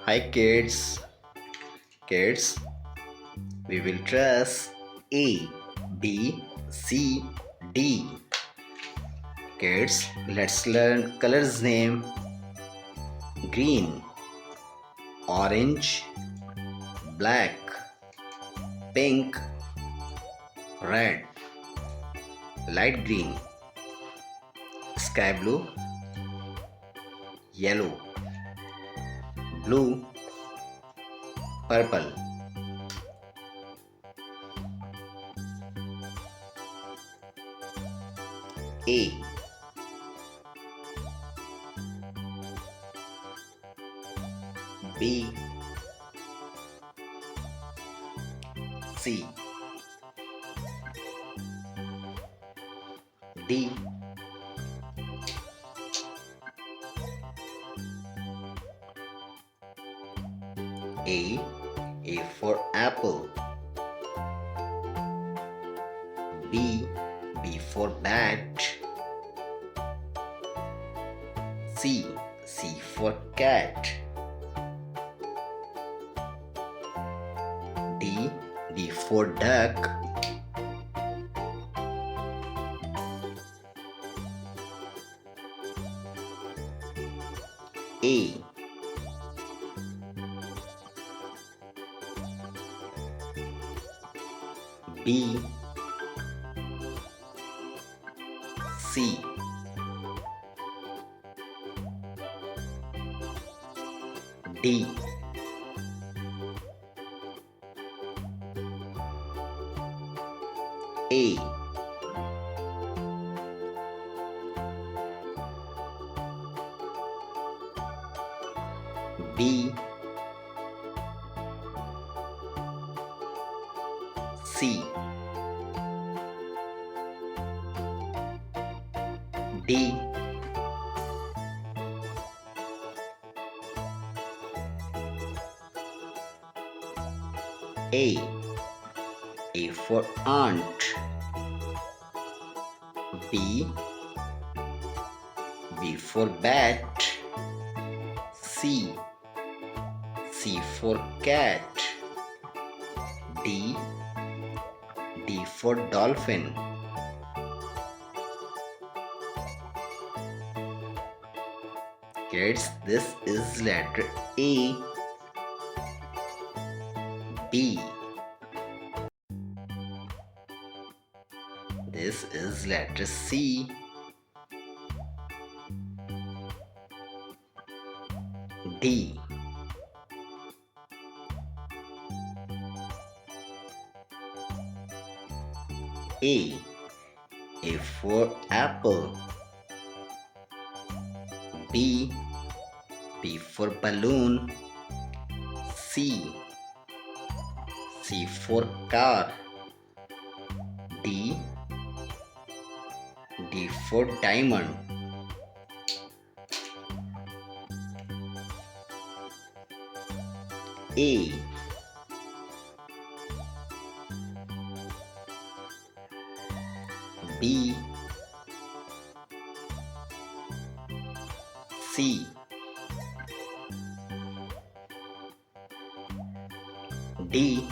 Hi kids. Kids, we will trace A, B, C, D. Kids, let's learn colors name. Green, orange, black, pink, red, light green, sky blue, yellow, blue, purple. A, B, C, D, A for apple. B for bat. C for cat. D for duck. A, B, C, D, A, B, C, D, A for aunt. B for bat. C for cat. D for dolphin. Kids, this is letter A. B, this is letter C. D, A for apple. B for balloon. C for car. D for diamond. A, B, C, D,